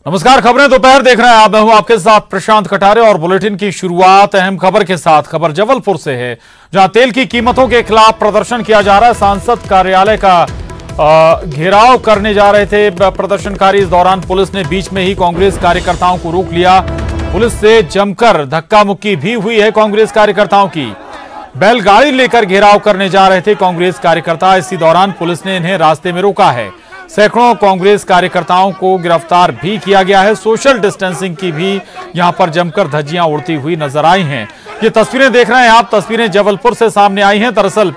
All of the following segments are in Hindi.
नमस्कार, खबरें दोपहर देख रहे हैं आप। मैं हूं आपके साथ प्रशांत कटारे और बुलेटिन की शुरुआत अहम खबर के साथ। खबर जबलपुर से है, जहां तेल की कीमतों के खिलाफ प्रदर्शन किया जा रहा है। सांसद कार्यालय का घेराव करने जा रहे थे प्रदर्शनकारी। इस दौरान पुलिस ने बीच में ही कांग्रेस कार्यकर्ताओं को रोक लिया। पुलिस से जमकर धक्का मुक्की भी हुई है कांग्रेस कार्यकर्ताओं की। बैलगाड़ी लेकर घेराव करने जा रहे थे कांग्रेस कार्यकर्ता। इसी दौरान पुलिस ने इन्हें रास्ते में रोका है। सैकड़ों कांग्रेस कार्यकर्ताओं को गिरफ्तार भी किया गया है। सोशल डिस्टेंसिंग की भी यहां पर जमकर धज्जियां उड़ती हुई नजर आई हैं। ये तस्वीरें देख रहे हैं आप, तस्वीरें जबलपुर से सामने आई हैं। दरअसल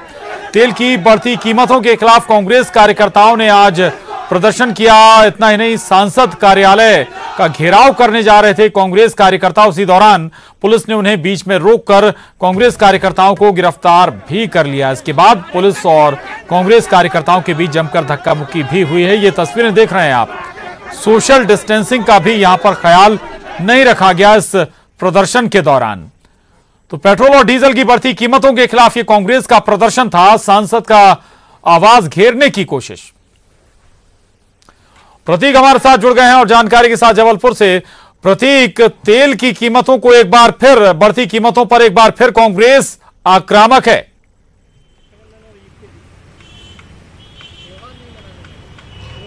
तेल की बढ़ती कीमतों के खिलाफ कांग्रेस कार्यकर्ताओं ने आज प्रदर्शन किया। इतना ही नहीं, सांसद कार्यालय का घेराव करने जा रहे थे कांग्रेस कार्यकर्ता। उसी दौरान पुलिस ने उन्हें बीच में रोककर कांग्रेस कार्यकर्ताओं को गिरफ्तार भी कर लिया। इसके बाद पुलिस और कांग्रेस कार्यकर्ताओं के बीच जमकर धक्का मुक्की भी हुई है। ये तस्वीरें देख रहे हैं आप। सोशल डिस्टेंसिंग का भी यहां पर ख्याल नहीं रखा गया इस प्रदर्शन के दौरान। तो पेट्रोल और डीजल की बढ़ती कीमतों के खिलाफ ये कांग्रेस का प्रदर्शन था। सांसद का आवाज घेरने की कोशिश। प्रतीक हमारे साथ जुड़ गए हैं और जानकारी के साथ जबलपुर से। प्रतीक, तेल की कीमतों को एक बार फिर, बढ़ती कीमतों पर एक बार फिर कांग्रेस आक्रामक है।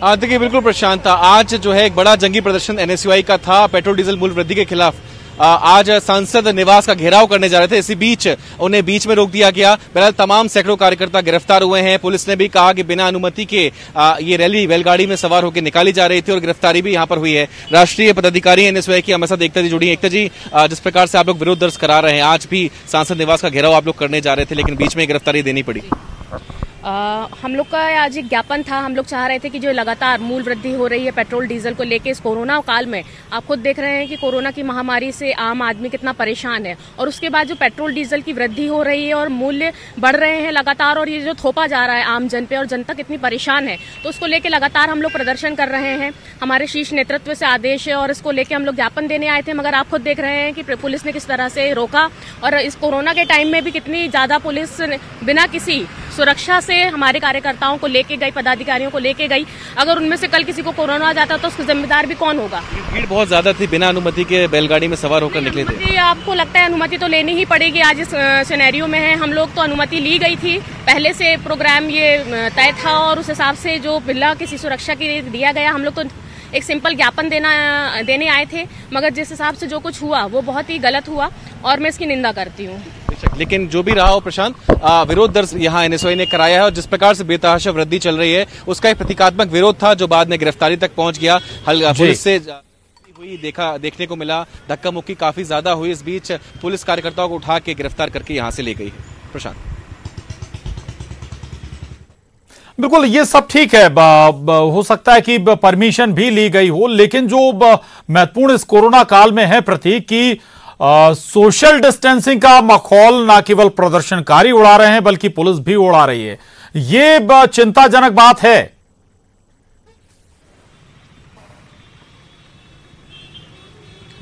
देखिए, बिल्कुल प्रशांत, आज जो है एक बड़ा जंगी प्रदर्शन एनएसयूआई का था पेट्रोल डीजल मूल्य वृद्धि के खिलाफ। आज सांसद निवास का घेराव करने जा रहे थे, इसी बीच उन्हें बीच में रोक दिया गया। बहरहाल तमाम सैकड़ों कार्यकर्ता गिरफ्तार हुए हैं। पुलिस ने भी कहा कि बिना अनुमति के ये रैली बैलगाड़ी में सवार होकर निकाली जा रही थी और गिरफ्तारी भी यहां पर हुई है। राष्ट्रीय पदाधिकारी एनएसयूआई की हमारे साथ एकता जी जुड़ी हैं। एकता जी, जिस प्रकार से आप लोग विरोध दर्ज करा रहे हैं, आज भी सांसद निवास का घेराव आप लोग करने जा रहे थे, लेकिन बीच में गिरफ्तारी देनी पड़ी। हम लोग का आज एक ज्ञापन था। हम लोग चाह रहे थे कि जो लगातार मूल्य वृद्धि हो रही है पेट्रोल डीजल को लेके इस कोरोना काल में, आप खुद देख रहे हैं कि कोरोना की महामारी से आम आदमी कितना परेशान है, और उसके बाद जो पेट्रोल डीजल की वृद्धि हो रही है और मूल्य बढ़ रहे हैं लगातार, और ये जो थोपा जा रहा है आम जन पे और जनता कितनी परेशान है, तो उसको लेके लगातार हम लोग प्रदर्शन कर रहे हैं। हमारे शीर्ष नेतृत्व से आदेश है और इसको लेके हम लोग ज्ञापन देने आए थे। मगर आप खुद देख रहे हैं कि पुलिस ने किस तरह से रोका, और इस कोरोना के टाइम में भी कितनी ज्यादा पुलिस बिना किसी सुरक्षा से हमारे कार्यकर्ताओं को लेके गई, पदाधिकारियों को लेके गई। अगर उनमें से कल किसी को कोरोना आ जाता तो उसका जिम्मेदार भी कौन होगा? भीड़ बहुत ज्यादा थी, बिना अनुमति के बैलगाड़ी में सवार होकर निकले थे। आपको लगता है अनुमति तो लेनी ही पड़ेगी? आज इस सिनेरियो में है, हम लोग तो अनुमति ली गई थी, पहले से प्रोग्राम ये तय था और उस हिसाब से जो बिना किसी सुरक्षा की दिया गया। हम लोग तो एक सिंपल ज्ञापन देने आए थे, मगर जिस हिसाब से जो कुछ हुआ वो बहुत ही गलत हुआ और मैं इसकी निंदा करती हूँ। लेकिन जो भी रहा हो प्रशांत, विरोध दर्ज यहाँ एनएसयूआई ने कराया है और जिस प्रकार से बेतहाशा वृद्धि चल रही है उसका एक प्रतीकात्मक विरोध था जो बाद में गिरफ्तारी तक पहुंच गया। पुलिस से हुई देखने को मिला, धक्का मुक्की काफी ज्यादा हुई। इस बीच पुलिस कार्यकर्ताओं को उठा के गिरफ्तार करके यहाँ से ले गई है। प्रशांत, बिल्कुल ये सब ठीक है। हो सकता है कि परमिशन भी ली गई हो, लेकिन जो महत्वपूर्ण इस कोरोना काल में है प्रतीक की सोशल डिस्टेंसिंग का माहौल ना केवल प्रदर्शनकारी उड़ा रहे हैं बल्कि पुलिस भी उड़ा रही है। ये चिंताजनक बात है।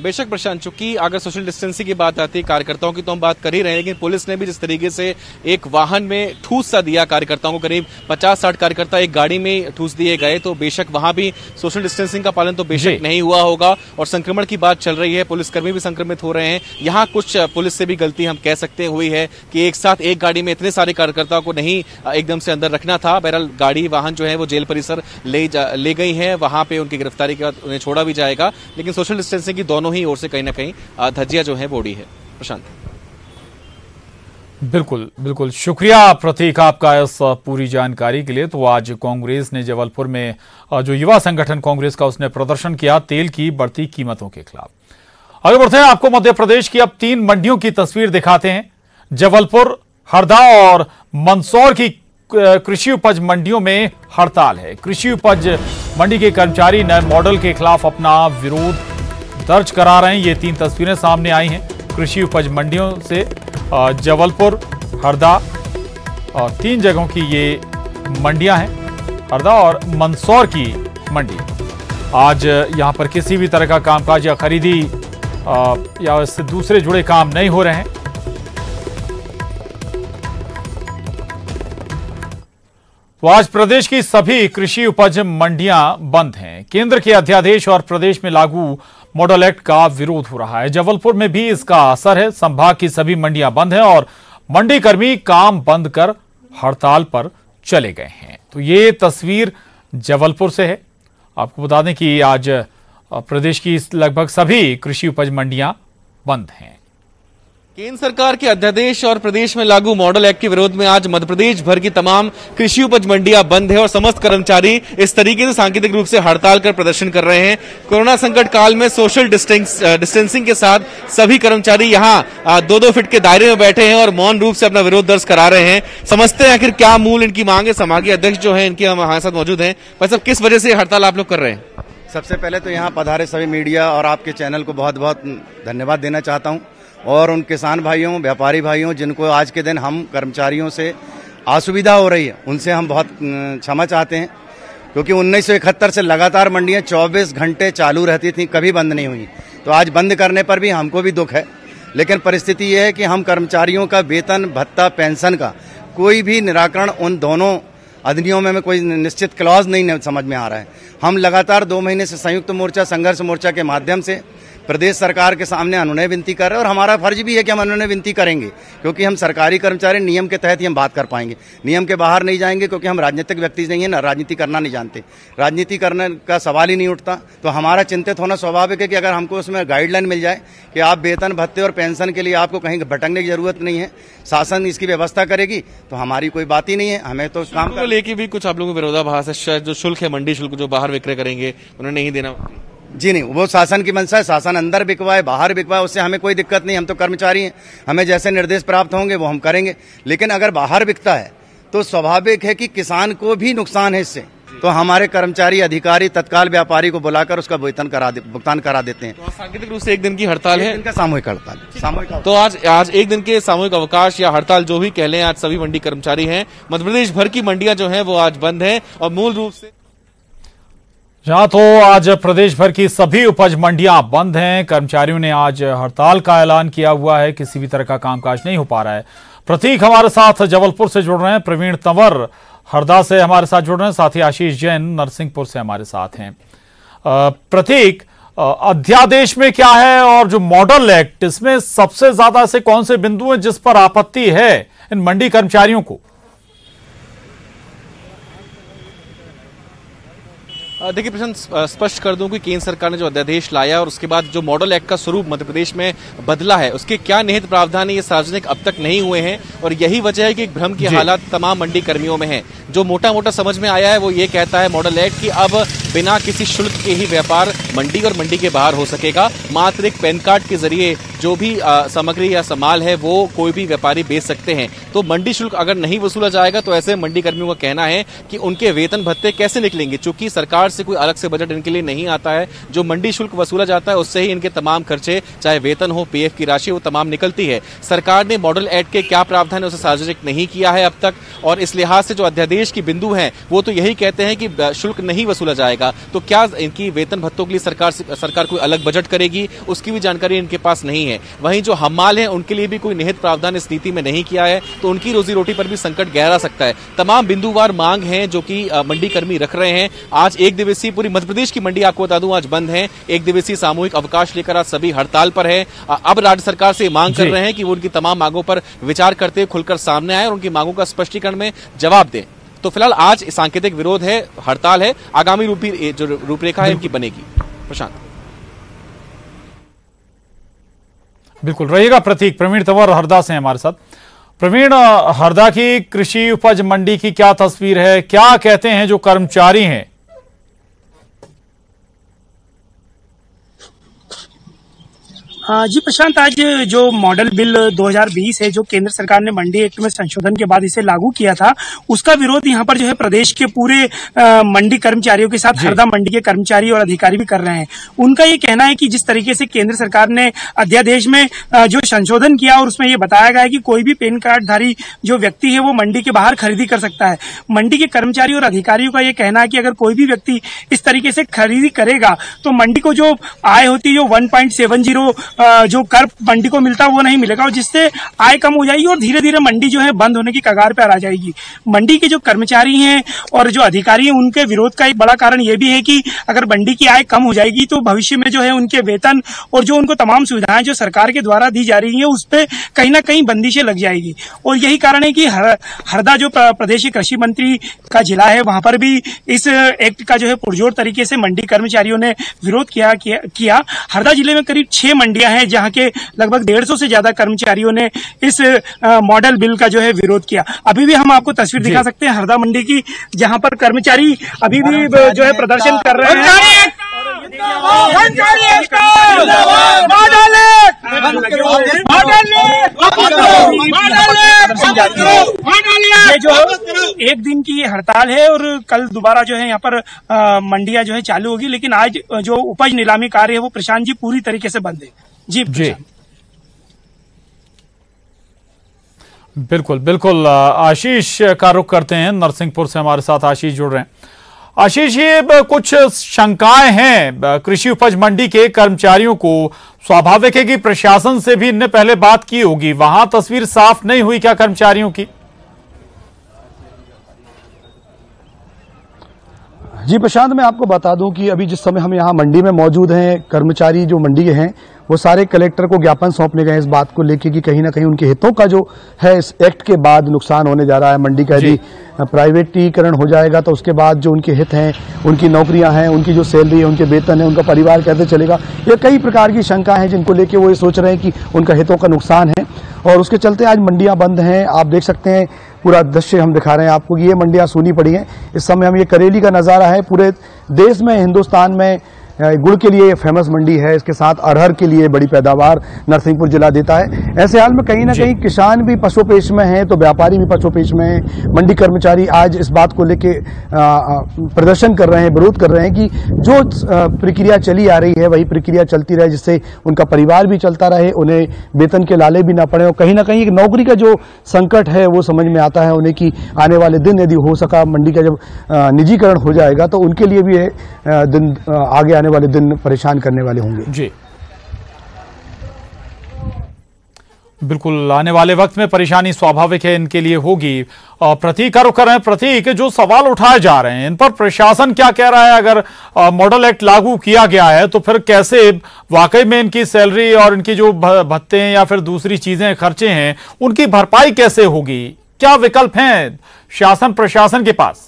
बेशक प्रशांत, चूंकि अगर सोशल डिस्टेंसिंग की बात आती है कार्यकर्ताओं की तो हम बात कर ही रहे हैं, लेकिन पुलिस ने भी जिस तरीके से एक वाहन में ठूस सा दिया कार्यकर्ताओं को, करीब 50-60 कार्यकर्ता एक गाड़ी में ठूस दिए गए, तो बेशक वहां भी सोशल डिस्टेंसिंग का पालन तो बेशक नहीं हुआ होगा। और संक्रमण की बात चल रही है, पुलिसकर्मी भी संक्रमित हो रहे हैं। यहाँ कुछ पुलिस से भी गलती हम कह सकते हुई है कि एक साथ एक गाड़ी में इतने सारे कार्यकर्ताओं को नहीं एकदम से अंदर रखना था। बहरहाल गाड़ी वाहन जो है वो जेल परिसर ले गई है, वहां पे उनकी गिरफ्तारी के बाद उन्हें छोड़ा भी जाएगा। लेकिन सोशल डिस्टेंसिंग की दोनों ही ओर से कहीं ना कहीं धज्जियां जो है बोड़ी है। प्रशांत, बिल्कुल बिल्कुल, शुक्रिया प्रतीक आपका इस पूरी जानकारी के लिए। तो आज कांग्रेस ने जबलपुर में जो युवा संगठन कांग्रेस का, उसने प्रदर्शन किया तेल की बढ़ती कीमतों के खिलाफ। आगे बढ़ते हैं, आपको मध्य प्रदेश की अब 3 मंडियों की तस्वीर दिखाते हैं। जबलपुर, हरदा और मंदसौर की कृषि उपज मंडियों में हड़ताल है। कृषि उपज मंडी के कर्मचारी नए मॉडल के खिलाफ अपना विरोध दर्ज करा रहे हैं। ये 3 तस्वीरें सामने आई हैं कृषि उपज मंडियों से। जबलपुर, हरदा और 3 जगहों की ये मंडियां हैं, हरदा और मंदसौर की मंडी। आज यहां पर किसी भी तरह का कामकाज या खरीदी या इससे दूसरे जुड़े काम नहीं हो रहे हैं। तो आज प्रदेश की सभी कृषि उपज मंडियां बंद हैं। केंद्र के अध्यादेश और प्रदेश में लागू मॉडल एक्ट का विरोध हो रहा है। जबलपुर में भी इसका असर है। संभाग की सभी मंडियां बंद हैं और मंडी कर्मी काम बंद कर हड़ताल पर चले गए हैं। तो ये तस्वीर जबलपुर से है। आपको बता दें कि आज प्रदेश की लगभग सभी कृषि उपज मंडियां बंद हैं। केंद्र सरकार के अध्यादेश और प्रदेश में लागू मॉडल एक्ट के विरोध में आज मध्य प्रदेश भर की तमाम कृषि उपज मंडियां बंद है और समस्त कर्मचारी इस तरीके से सांकेतिक रूप से हड़ताल कर प्रदर्शन कर रहे हैं। कोरोना संकट काल में सोशल डिस्टेंसिंग के साथ सभी कर्मचारी यहां 2-2 फीट के दायरे में बैठे हैं और मौन रूप से अपना विरोध दर्ज करा रहे हैं। समझते हैं आखिर क्या मूल इनकी मांग है। समाज अध्यक्ष जो है इनके हमारे साथ मौजूद हैं। भाई साहब, किस वजह से हड़ताल आप लोग कर रहे हैं? सबसे पहले तो यहाँ पधारे सभी मीडिया और आपके चैनल को बहुत बहुत धन्यवाद देना चाहता हूँ, और उन किसान भाइयों, व्यापारी भाइयों जिनको आज के दिन हम कर्मचारियों से असुविधा हो रही है, उनसे हम बहुत क्षमा चाहते हैं, क्योंकि 1971 से लगातार मंडियां 24 घंटे चालू रहती थी, कभी बंद नहीं हुई। तो आज बंद करने पर भी हमको भी दुख है, लेकिन परिस्थिति ये है कि हम कर्मचारियों का वेतन, भत्ता, पेंशन का कोई भी निराकरण उन दोनों अधिनियमों में कोई निश्चित क्लॉज नहीं समझ में आ रहा है। हम लगातार 2 महीने से संयुक्त मोर्चा, संघर्ष मोर्चा के माध्यम से प्रदेश सरकार के सामने अनुनय विनती कर रहे हैं, और हमारा फर्ज भी है कि हम अनुनय विनती करेंगे, क्योंकि हम सरकारी कर्मचारी, नियम के तहत ही हम बात कर पाएंगे, नियम के बाहर नहीं जाएंगे, क्योंकि हम राजनीतिक व्यक्ति नहीं है ना, राजनीति करना नहीं जानते, राजनीति करने का सवाल ही नहीं उठता। तो हमारा चिंतित होना स्वाभाविक है कि अगर हमको उसमें गाइडलाइन मिल जाए कि आप वेतन, भत्ते और पेंशन के लिए आपको कहीं भटकने की जरूरत नहीं है, शासन इसकी व्यवस्था करेगी, तो हमारी कोई बात ही नहीं है। हमें तो काम को लेके भी कुछ आप लोगों को विरोधाभास है। शायद जो शुल्क है, मंडी शुल्क जो बाहर विक्रय करेंगे उन्हें नहीं देना। जी नहीं, वो शासन की मंशा है। शासन अंदर बिकवाए, बाहर बिकवाए, उससे हमें कोई दिक्कत नहीं। हम तो कर्मचारी हैं, हमें जैसे निर्देश प्राप्त होंगे वो हम करेंगे। लेकिन अगर बाहर बिकता है तो स्वाभाविक है कि किसान को भी नुकसान है इससे। तो हमारे कर्मचारी, अधिकारी तत्काल व्यापारी को बुलाकर उसका भुगतान करा देते हैं। तो सांकेतिक रूप से एक दिन की हड़ताल है, इनका सामूहिक हड़ताल। तो आज एक दिन के सामूहिक अवकाश या हड़ताल जो भी कह लें, आज सभी मंडी कर्मचारी हैं। मध्य प्रदेश भर की मंडियां जो हैं वो आज बंद हैं और मूल रूप से जहां तो आज प्रदेश भर की सभी उपज मंडियां बंद हैं। कर्मचारियों ने आज हड़ताल का ऐलान किया हुआ है। किसी भी तरह का कामकाज नहीं हो पा रहा है। प्रतीक हमारे साथ जबलपुर से जुड़ रहे हैं, प्रवीण तंवर हरदा से हमारे साथ जुड़ रहे हैं, साथ ही आशीष जैन नरसिंहपुर से हमारे साथ हैं। प्रतीक, अध्यादेश में क्या है और जो मॉडल एक्ट, इसमें सबसे ज्यादा ऐसे कौन से बिंदु हैं जिस पर आपत्ति है इन मंडी कर्मचारियों को? देखिए प्रशांत, स्पष्ट कर दूं कि केंद्र सरकार ने जो अध्यादेश लाया और उसके बाद जो मॉडल एक्ट का स्वरूप मध्य प्रदेश में बदला है, उसके क्या निहित प्रावधान है ये सार्वजनिक अब तक नहीं हुए हैं, और यही वजह है कि एक भ्रम की हालत तमाम मंडी कर्मियों में है। जो मोटा मोटा समझ में आया है वो ये कहता है मॉडल एक्ट कि अब बिना किसी शुल्क के ही व्यापार मंडी और मंडी के बाहर हो सकेगा। मात्र एक पैन कार्ड के जरिए जो भी सामग्री या सामान है वो कोई भी व्यापारी बेच सकते हैं। तो मंडी शुल्क अगर नहीं वसूला जाएगा तो ऐसे मंडी कर्मियों का कहना है कि उनके वेतन भत्ते कैसे निकलेंगे, चूंकि सरकार से कोई अलग से बजट इनके लिए नहीं आता है। जो मंडी शुल्क वसूला जाता है उससे ही इनके तमाम खर्चे, चाहे वेतन हो, पीएफ की राशि, वो तमाम निकलती है। सरकार ने मॉडल एक्ट के क्या प्रावधान है उसे सार्वजनिक नहीं किया है अब तक, और इस लिहाज से जो अध्यादेश की बिंदु हैं वो तो यही कहते हैं कि शुल्क नहीं वसूला जाएगा। तो क्या इनकी वेतन भत्तों के लिए सरकार कोई अलग बजट करेगी, उसकी भी जानकारी इनके पास नहीं है। वहीं जो हमाल हैं उनके लिए भी कोई निहित प्रावधान इस नीति में नहीं किया है, तो उनकी रोजी रोटी पर भी संकट गहरा सकता है। तमाम बिंदुवार मांग हैं जो कि मंडी कर्मी रख रहे हैं। आज एक दिवसीय पूरी मध्य प्रदेश की मंडी आपको बता दूं आज बंद है। एक दिवसीय सामूहिक अवकाश लेकर आज सभी हड़ताल पर है। अब राज्य सरकार से मांग कर रहे हैं कि वो उनकी तमाम मांगों पर विचार करते हुए खुलकर सामने आए और उनकी मांगों का स्पष्टीकरण में जवाब दें। तो फिलहाल आज सांकेतिक विरोध है, हड़ताल है। आगामी जो रूपरेखा है इनकी बनेगी। प्रशांत, बिल्कुल रहिएगा प्रतीक। प्रवीण तंवर हरदा से हमारे साथ। प्रवीण, हरदा की कृषि उपज मंडी की क्या तस्वीर है, क्या कहते हैं जो कर्मचारी हैं? जी प्रशांत, आज जो मॉडल बिल 2020 है जो केंद्र सरकार ने मंडी एक्ट में संशोधन के बाद इसे लागू किया था, उसका विरोध यहाँ पर जो है प्रदेश के पूरे मंडी कर्मचारियों के साथ हरदा मंडी के कर्मचारी और अधिकारी भी कर रहे हैं। उनका ये कहना है कि जिस तरीके से केंद्र सरकार ने अध्यादेश में जो संशोधन किया और उसमें ये बताया गया है कि कोई भी पैन कार्डधारी जो व्यक्ति है वो मंडी के बाहर खरीदी कर सकता है। मंडी के कर्मचारी और अधिकारियों का ये कहना है कि अगर कोई भी व्यक्ति इस तरीके से खरीदी करेगा तो मंडी को जो आय होती है, जो 1.70 जो कर मंडी को मिलता है वो नहीं मिलेगा, और जिससे आय कम हो जाएगी और धीरे धीरे मंडी जो है बंद होने की कगार पर आ जाएगी। मंडी के जो कर्मचारी हैं और जो अधिकारी हैं उनके विरोध का एक बड़ा कारण ये भी है कि अगर मंडी की आय कम हो जाएगी तो भविष्य में जो है उनके वेतन और जो उनको तमाम सुविधाएं जो सरकार के द्वारा दी जा रही है उस पर कहीं ना कहीं बंदिशें लग जाएगी। और यही कारण है कि हरदा जो प्रदेश कृषि मंत्री का जिला है वहां पर भी इस एक्ट का जो है पुरजोर तरीके से मंडी कर्मचारियों ने विरोध किया। हरदा जिले में करीब 6 मंडियां हैं जहां के लगभग 150 से ज्यादा कर्मचारियों ने इस मॉडल बिल का जो है विरोध किया। अभी भी हम आपको तस्वीर दिखा सकते हैं हरदा मंडी की, जहां पर कर्मचारी अभी भी जो है प्रदर्शन कर रहे हैं। ये जो एक दिन की हड़ताल है और कल दोबारा जो है यहाँ पर मंडियां जो है चालू होगी, लेकिन आज जो उपज नीलामी कार्य है वो प्रशांत जी पूरी तरीके से बंद है। जी बिल्कुल बिल्कुल। आशीष का रुख करते हैं, नरसिंहपुर से हमारे साथ आशीष जुड़ रहे हैं। आशीष, ये कुछ शंकाएं हैं कृषि उपज मंडी के कर्मचारियों को। स्वाभाविक है कि प्रशासन से भी इनने पहले बात की होगी, वहां तस्वीर साफ नहीं हुई क्या कर्मचारियों की? जी प्रशांत, मैं आपको बता दूं कि अभी जिस समय हम यहाँ मंडी में मौजूद हैं, कर्मचारी जो मंडी के हैं वो सारे कलेक्टर को ज्ञापन सौंपने गए इस बात को लेकर कि कहीं ना कहीं उनके हितों का जो है इस एक्ट के बाद नुकसान होने जा रहा है। मंडी का यदि प्राइवेटीकरण हो जाएगा तो उसके बाद जो उनके हित हैं, उनकी नौकरियां हैं, उनकी जो सैलरी है, उनके वेतन है, उनका परिवार कैसे चलेगा, ये कई प्रकार की शंका है जिनको लेके वो ये सोच रहे हैं कि उनका हितों का नुकसान है। और उसके चलते आज मंडियां बंद हैं। आप देख सकते हैं, पूरा दृश्य हम दिखा रहे हैं आपको कि ये मंडियां सूनी पड़ी हैं। इस समय हम ये करेली का नज़ारा है। पूरे देश में, हिंदुस्तान में गुड़ के लिए फेमस मंडी है, इसके साथ अरहर के लिए बड़ी पैदावार नरसिंहपुर जिला देता है। ऐसे हाल में कहीं ना कहीं किसान भी पशुपेश में हैं तो व्यापारी भी पशुपेश में हैं। मंडी कर्मचारी आज इस बात को लेके प्रदर्शन कर रहे हैं, विरोध कर रहे हैं कि जो प्रक्रिया चली आ रही है वही प्रक्रिया चलती रहे, जिससे उनका परिवार भी चलता रहे, उन्हें वेतन के लाले भी ना पड़े। और कहीं ना कहीं एक नौकरी का जो संकट है वो समझ में आता है उन्हें कि आने वाले दिन यदि हो सका मंडी का जब निजीकरण हो जाएगा तो उनके लिए भी दिन आगे आने वाले दिन परेशान करने वाले होंगे। जी बिल्कुल, आने वाले वक्त में परेशानी स्वाभाविक है इनके लिए होगी। प्रतीक का रुख कर रहे हैं। प्रतीक, जो सवाल उठाए जा रहे हैं इन पर प्रशासन क्या कह रहा है? अगर मॉडल एक्ट लागू किया गया है तो फिर कैसे वाकई में इनकी सैलरी और इनकी जो भत्ते हैं या फिर दूसरी चीजें, खर्चे हैं, उनकी भरपाई कैसे होगी? क्या विकल्प हैं शासन प्रशासन के पास?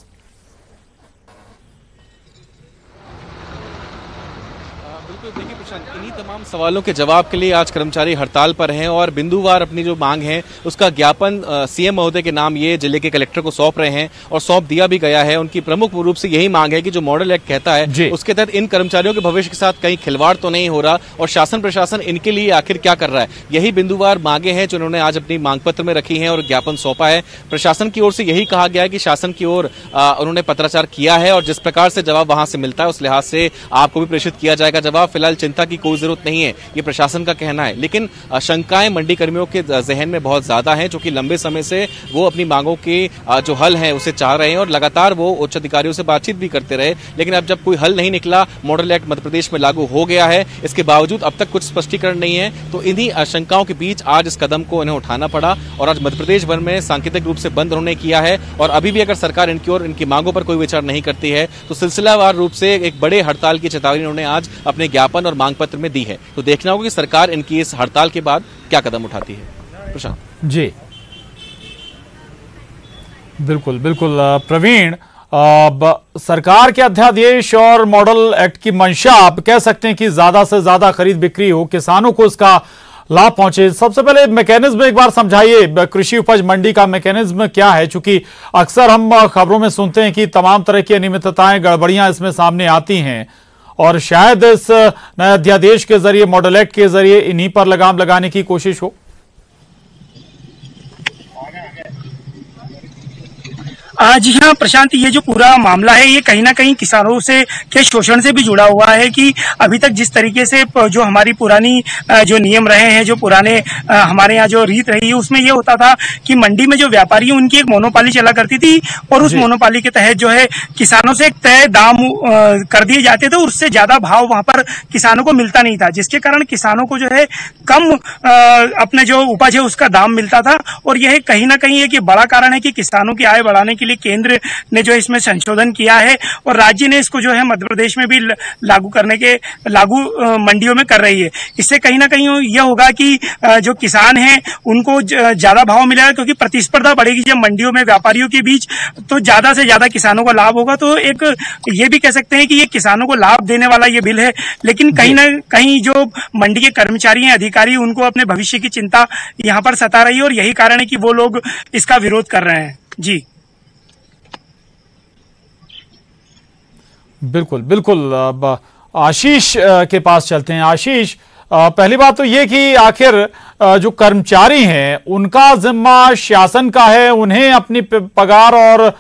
देखिए प्रशांत, इन्हीं तमाम सवालों के जवाब के लिए आज कर्मचारी हड़ताल पर हैं और बिंदुवार अपनी जो मांग है उसका ज्ञापन सीएम महोदय के नाम ये जिले के कलेक्टर को सौंप रहे हैं और सौंप दिया भी गया है। उनकी प्रमुख रूप से यही मांग है कि जो मॉडल एक्ट कहता है उसके तहत इन कर्मचारियों के भविष्य के साथ कहीं खिलवाड़ तो नहीं हो रहा और शासन प्रशासन इनके लिए आखिर क्या कर रहा है। यही बिंदुवार मांगे हैं जो उन्होंने आज अपनी मांग पत्र में रखी है और ज्ञापन सौंपा है। प्रशासन की ओर से यही कहा गया है कि शासन की ओर उन्होंने पत्राचार किया है और जिस प्रकार से जवाब वहां से मिलता है उस लिहाज से आपको भी प्रेषित किया जाएगा जवाब। फिलहाल चिंता की कोई जरूरत नहीं है, ये प्रशासन का कहना है। लेकिन शंकाएं मंडी कर्मियों के जहन में बहुत ज्यादा हैं, क्योंकि लंबे समय से वो अपनी मांगों के जो हल है उसे चाह रहे हैं और लगातार वो उच्च अधिकारियों से बातचीत भी करते रहे। लेकिन अब जब कोई हल नहीं निकला, मॉडल एक्ट मध्य प्रदेश में लागू हो गया है, इसके बावजूद अब तक कुछ स्पष्टीकरण नहीं है, तो इन्हीं आशंकाओं के बीच आज इस कदम को इन्हें उठाना पड़ा और आज मध्य प्रदेश भर में सांकेतिक रूप से बंद उन्होंने किया है। और अभी भी अगर सरकार इनकी ओर इनकी मांगों पर कोई विचार नहीं करती है तो सिलसिलावार रूप से एक बड़े हड़ताल की चेतावनी उन्होंने आज अपने ज्ञापन और मांग पत्र में दी है। तो देखना होगा कि सरकार इनकी इस हड़ताल के बाद क्या कदम उठाती है। प्रशांत जी बिल्कुल बिल्कुल। प्रवीण, सरकार के अध्यादेश और मॉडल एक्ट की मंशा आप कह सकते हैं कि ज्यादा से ज्यादा खरीद बिक्री हो, किसानों को इसका लाभ पहुंचे। सबसे पहले मैकेनिज्म एक बार समझाइए, कृषि उपज मंडी का मैकेनिज्म क्या है? चूंकि अक्सर हम खबरों में सुनते हैं कि तमाम तरह की अनियमितताएं, गड़बड़ियां इसमें सामने आती हैं और शायद इस नए अध्यादेश के जरिए, मॉडल एक्ट के जरिए इन्हीं पर लगाम लगाने की कोशिश हो। जी हाँ प्रशांत, ये जो पूरा मामला है ये कहीं ना कहीं किसानों से के शोषण से भी जुड़ा हुआ है कि अभी तक जिस तरीके से जो हमारी पुरानी जो नियम रहे हैं, जो पुराने हमारे यहाँ जो रीत रही है, उसमें ये होता था कि मंडी में जो व्यापारी है उनकी एक मोनोपाली चला करती थी और उस मोनोपाली के तहत जो है किसानों से एक तय दाम कर दिए जाते थे, उससे ज्यादा भाव वहां पर किसानों को मिलता नहीं था, जिसके कारण किसानों को जो है कम अपने जो उपज है उसका दाम मिलता था। और यह कहीं ना कहीं एक बड़ा कारण है कि किसानों की आय बढ़ाने के लिए केंद्र ने जो इसमें संशोधन किया है और राज्य ने इसको जो है मध्य प्रदेश में भी लागू मंडियों में कर रही है। इससे कहीं ना कहीं यह होगा कि जो किसान हैं उनको ज्यादा भाव मिलेगा, क्योंकि प्रतिस्पर्धा बढ़ेगी जब मंडियों में व्यापारियों के बीच, तो ज्यादा से ज्यादा किसानों को लाभ होगा। तो एक ये भी कह सकते हैं कि ये किसानों को लाभ देने वाला ये बिल है, लेकिन कहीं ना कहीं जो मंडी के कर्मचारी हैं, अधिकारी, उनको अपने भविष्य की चिंता यहाँ पर सता रही है और यही कारण है कि वो लोग इसका विरोध कर रहे हैं। जी बिल्कुल बिल्कुल। अब आशीष के पास चलते हैं। आशीष, पहली बात तो ये कि आखिर जो कर्मचारी हैं उनका जिम्मा शासन का है, उन्हें अपनी पगार और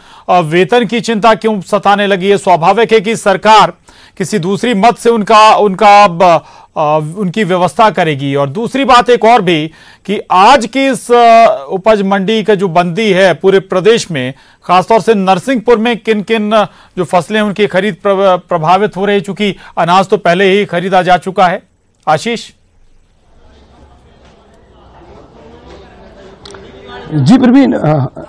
वेतन की चिंता क्यों सताने लगी है? स्वाभाविक है कि सरकार किसी दूसरी मद से उनकी व्यवस्था करेगी। और दूसरी बात एक और भी कि आज की इस उपज मंडी का जो बंदी है पूरे प्रदेश में, खासतौर से नरसिंहपुर में किन किन जो फसलें उनकी खरीद प्रभावित हो रही है, चूंकि अनाज तो पहले ही खरीदा जा चुका है। आशीष जी प्रवीण,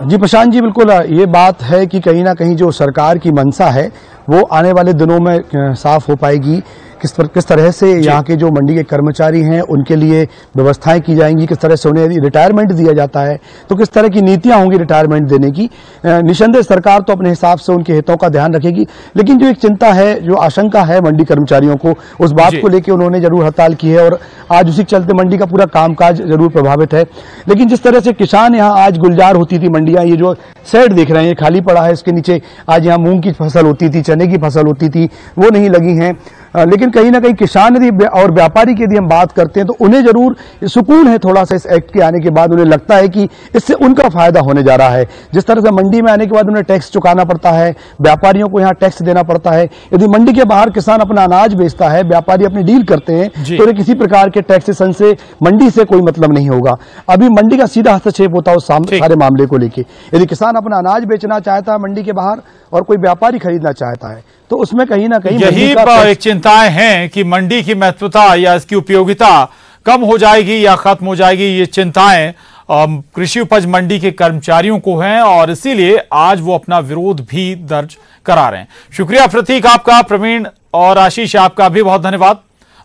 जी प्रशांत जी, बिल्कुल ये बात है कि कहीं ना कहीं जो सरकार की मंशा है वो आने वाले दिनों में साफ हो पाएगी। किस तरह से यहाँ के जो मंडी के कर्मचारी हैं उनके लिए व्यवस्थाएं की जाएंगी, किस तरह से उन्हें रिटायरमेंट दिया जाता है तो किस तरह की नीतियां होंगी रिटायरमेंट देने की। निसंदेह सरकार तो अपने हिसाब से उनके हितों का ध्यान रखेगी, लेकिन जो एक चिंता है, जो आशंका है मंडी कर्मचारियों को, उस बात को लेकर उन्होंने जरूर हड़ताल की है और आज उसी के चलते मंडी का पूरा कामकाज जरूर प्रभावित है। लेकिन जिस तरह से किसान यहाँ आज गुलजार होती थी मंडियां, ये जो शेड देख रहे हैं खाली पड़ा है, इसके नीचे आज यहाँ मूंग की फसल होती थी, चने की फसल होती थी, वो नहीं लगी हैं। लेकिन कहीं ना कहीं किसान यदि और व्यापारी की यदि हम बात करते हैं तो उन्हें जरूर सुकून है थोड़ा सा इस एक्ट के आने के बाद। उन्हें लगता है कि इससे उनका फायदा होने जा रहा है। जिस तरह से मंडी में आने के बाद उन्हें टैक्स चुकाना पड़ता है, व्यापारियों को यहाँ टैक्स देना पड़ता है। यदि मंडी के बाहर किसान अपना अनाज बेचता है, व्यापारी अपनी डील करते हैं, तो उन्हें किसी प्रकार के टैक्सेशन से मंडी से कोई मतलब नहीं होगा। अभी मंडी का सीधा हस्तक्षेप होता है उस सारे मामले को लेकर। यदि किसान अपना अनाज बेचना चाहता है मंडी के बाहर और कोई व्यापारी खरीदना चाहता है तो उसमें कहीं ना कहीं यही एक चिंताएं हैं कि मंडी की महत्वता या इसकी उपयोगिता कम हो जाएगी या खत्म हो जाएगी। ये चिंताएं कृषि उपज मंडी के कर्मचारियों को हैं और इसीलिए आज वो अपना विरोध भी दर्ज करा रहे हैं। शुक्रिया प्रतीक आपका, प्रवीण और आशीष आपका भी बहुत धन्यवाद।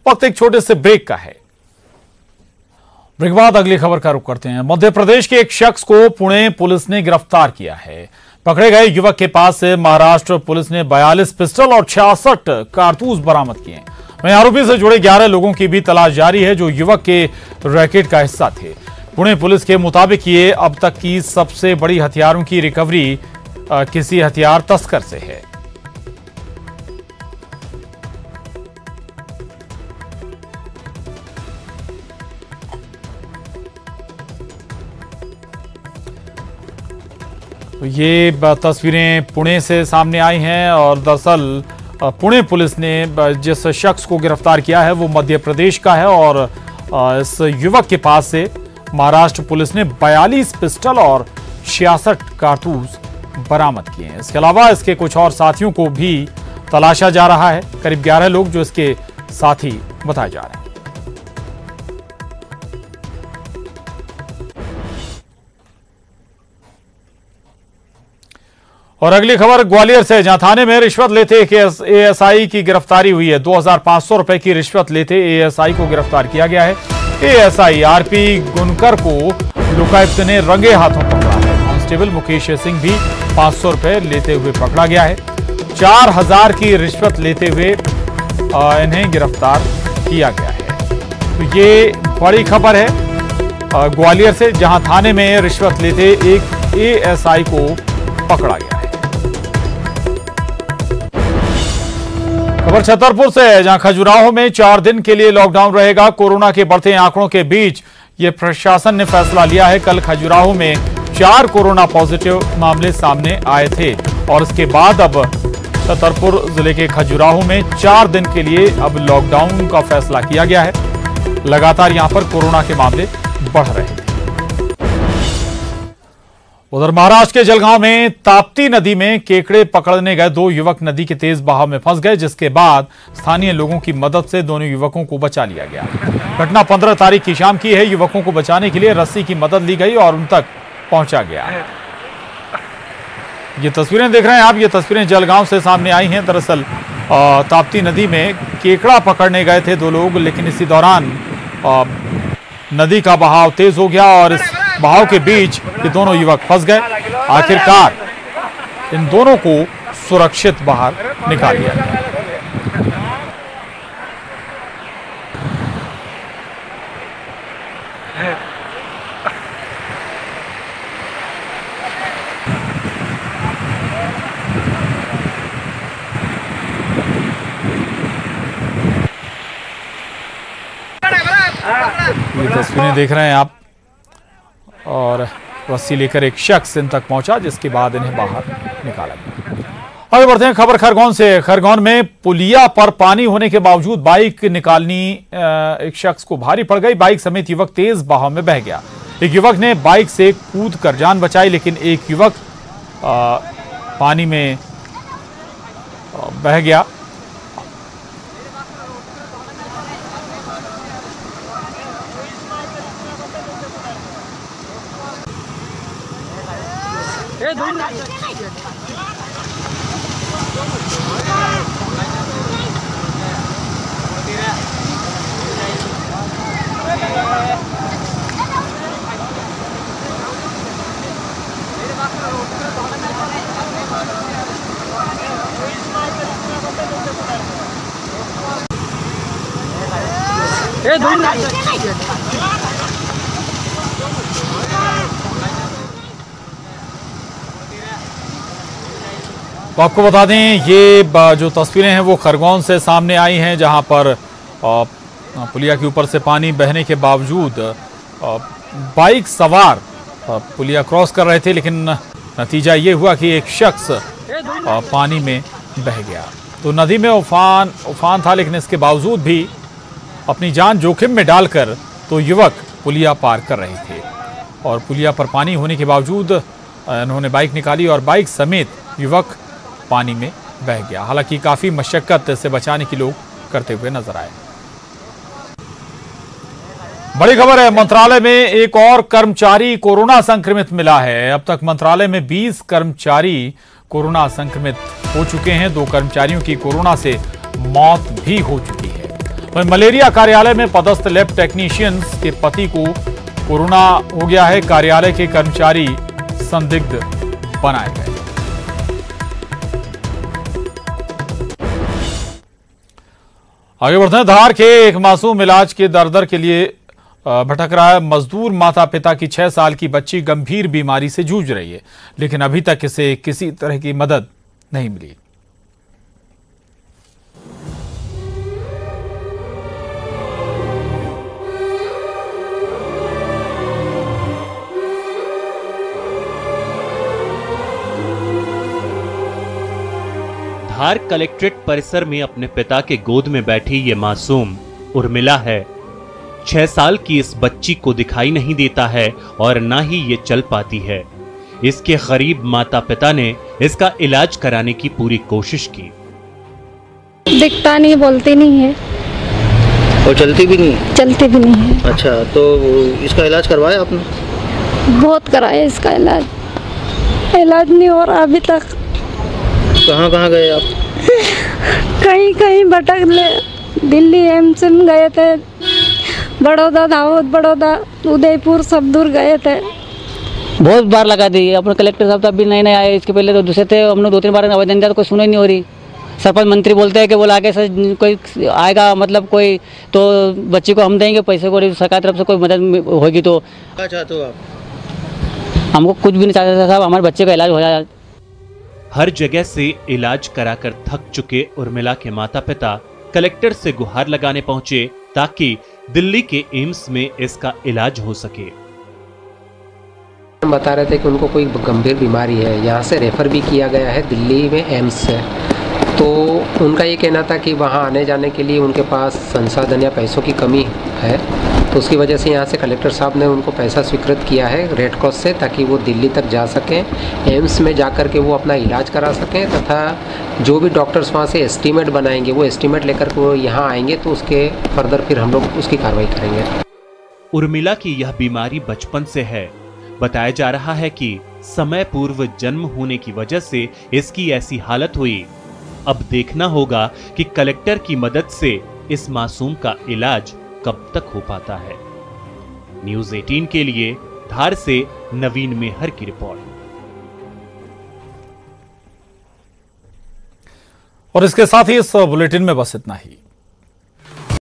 वक्त एक छोटे से ब्रेक का है। ब्रेक बाद अगली खबर का रुख करते हैं। मध्य प्रदेश के एक शख्स को पुणे पुलिस ने गिरफ्तार किया है। पकड़े गए युवक के पास से महाराष्ट्र पुलिस ने 42 पिस्टल और 66 कारतूस बरामद किए। वहीं आरोपी से जुड़े 11 लोगों की भी तलाश जारी है जो युवक के रैकेट का हिस्सा थे। पुणे पुलिस के मुताबिक ये अब तक की सबसे बड़ी हथियारों की रिकवरी किसी हथियार तस्कर से है। ये तस्वीरें पुणे से सामने आई हैं और दरअसल पुणे पुलिस ने जिस शख्स को गिरफ्तार किया है वो मध्य प्रदेश का है और इस युवक के पास से महाराष्ट्र पुलिस ने 42 पिस्टल और 66 कारतूस बरामद किए हैं। इसके अलावा इसके कुछ और साथियों को भी तलाशा जा रहा है। करीब 11 लोग जो इसके साथी बताए जा रहे हैं। और अगली खबर ग्वालियर से, जहां थाने में रिश्वत लेते एक एएसआई की गिरफ्तारी हुई है। 2500 रुपए की रिश्वत लेते एएसआई को गिरफ्तार किया गया है। एएसआई आरपी गुनकर को लोकायुक्त ने रंगे हाथों पकड़ा है। कांस्टेबल मुकेश सिंह भी 500 रुपए लेते हुए पकड़ा गया है। 4000 की रिश्वत लेते हुए इन्हें गिरफ्तार किया गया है। तो ये बड़ी खबर है ग्वालियर से, जहां थाने में रिश्वत लेते एक एएसआई को पकड़ा गया है। खबर छतरपुर से है, जहां खजुराहो में 4 दिन के लिए लॉकडाउन रहेगा। कोरोना के बढ़ते आंकड़ों के बीच ये प्रशासन ने फैसला लिया है। कल खजुराहो में 4 कोरोना पॉजिटिव मामले सामने आए थे और इसके बाद अब छतरपुर जिले के खजुराहो में 4 दिन के लिए अब लॉकडाउन का फैसला किया गया है। लगातार यहां पर कोरोना के मामले बढ़ रहे हैं। उधर महाराष्ट्र के जलगांव में ताप्ती नदी में केकड़े पकड़ने गए 2 युवक नदी के तेज बहाव में फंस गए, जिसके बाद स्थानीय लोगों की मदद से दोनों युवकों को बचा लिया गया। घटना 15 तारीख की शाम की है। युवकों को बचाने के लिए रस्सी की मदद ली गई और उन तक पहुंचा गया। ये तस्वीरें देख रहे हैं आप, ये तस्वीरें जलगांव से सामने आई हैं। दरअसल ताप्ती नदी में केकड़ा पकड़ने गए थे 2 लोग, लेकिन इसी दौरान नदी का बहाव तेज हो गया और इस बहाव के बीच ये दोनों युवक फंस गए। आखिरकार इन दोनों को सुरक्षित बाहर निकाल लिया गया। ये तस्वीरें देख रहे हैं आप और रस्सी लेकर एक शख्स इन तक पहुंचा, जिसके बाद इन्हें बाहर निकाला गया। आगे बढ़ते हैं खबर खरगोन से। खरगोन में पुलिया पर पानी होने के बावजूद बाइक निकालनी एक शख्स को भारी पड़ गई। बाइक समेत युवक तेज बहाव में बह गया। एक युवक ने बाइक से कूद कर जान बचाई, लेकिन एक युवक पानी में बह गया। तो आपको बता दें, ये जो तस्वीरें हैं वो खरगोन से सामने आई हैं, जहां पर पुलिया के ऊपर से पानी बहने के बावजूद बाइक सवार पुलिया क्रॉस कर रहे थे, लेकिन नतीजा ये हुआ कि एक शख्स पानी में बह गया। तो नदी में उफान था, लेकिन इसके बावजूद भी अपनी जान जोखिम में डालकर तो युवक पुलिया पार कर रहे थे और पुलिया पर पानी होने के बावजूद इन्होंने बाइक निकाली और बाइक समेत युवक पानी में बह गया। हालांकि काफी मशक्कत से बचाने की लोग करते हुए नजर आए। बड़ी खबर है, मंत्रालय में एक और कर्मचारी कोरोना संक्रमित मिला है। अब तक मंत्रालय में 20 कर्मचारी कोरोना संक्रमित हो चुके हैं। 2 कर्मचारियों की कोरोना से मौत भी हो चुकी है। वहीं मलेरिया कार्यालय में पदस्थ लैब टेक्नीशियंस के पति को कोरोना हो गया है। कार्यालय के कर्मचारी संदिग्ध बनाए गए। आगे बढ़ते हैं। धार के एक मासूम इलाज के दर के लिए भटक रहा है। मजदूर माता पिता की 6 साल की बच्ची गंभीर बीमारी से जूझ रही है, लेकिन अभी तक इसे किसी तरह की मदद नहीं मिली। धार कलेक्ट्रेट परिसर में अपने पिता के गोद में बैठी ये मासूम उर्मिला है। 6 साल की इस बच्ची को दिखाई नहीं देता है और ना ही ये चल पाती है। इसके गरीब माता पिता ने इसका इलाज कराने की पूरी कोशिश की। दिखता नहीं, बोलती नहीं है और चलती भी नहीं? चलती भी नहीं है। अच्छा, तो इसका इलाज करवाया आपने? बहुत कराया इसका इलाज, इलाज नहीं हो रहा अभी तक। कहाँ कहाँ गए आप? कहीं कहीं भटक ले, दिल्ली एम्स में गए थे, बड़ौदा, दाहोद, बड़ौदा, उदयपुर, सब दूर गए थे। बहुत बार लगा दी। अपने कलेक्टर साहब तो अभी नए आए, इसके पहले तो दूसरे थे। हमने 2-3 बार आवेदन दिया तो कोई सुनाई नहीं हो रही। सरपंच मंत्री बोलते हैं कि बोला आगे से कोई आएगा, मतलब कोई तो बच्ची को हम देंगे पैसे को, सरकार तरफ से कोई मदद होगी तो। क्या चाहते हो आप? हमको कुछ भी नहीं चाहते साहब, हमारे बच्चे का इलाज हो जाए। हर जगह से इलाज कराकर थक चुके उर्मिला के माता पिता कलेक्टर से गुहार लगाने पहुंचे ताकि दिल्ली के एम्स में इसका इलाज हो सके। बता रहे थे कि उनको कोई गंभीर बीमारी है, यहाँ से रेफ़र भी किया गया है दिल्ली में एम्स से। तो उनका ये कहना था कि वहाँ आने जाने के लिए उनके पास संसाधन या पैसों की कमी है, तो उसकी वजह से यहाँ से कलेक्टर साहब ने उनको पैसा स्वीकृत किया है रेड क्रॉस से, ताकि वो दिल्ली तक जा सकें, एम्स में जा कर के वो अपना इलाज करा सकें, तथा जो भी डॉक्टर्स वहाँ से एस्टीमेट बनाएंगे वो एस्टीमेट लेकर के वो यहाँ आएंगे तो उसके फर्दर फिर हम लोग उसकी कार्रवाई करेंगे। उर्मिला की यह बीमारी बचपन से है। बताया जा रहा है कि समय पूर्व जन्म होने की वजह से इसकी ऐसी हालत हुई। अब देखना होगा कि कलेक्टर की मदद से इस मासूम का इलाज कब तक हो पाता है। न्यूज़ 18 के लिए धार से नवीन मेहर की रिपोर्ट। और इसके साथ ही इस बुलेटिन में बस इतना ही।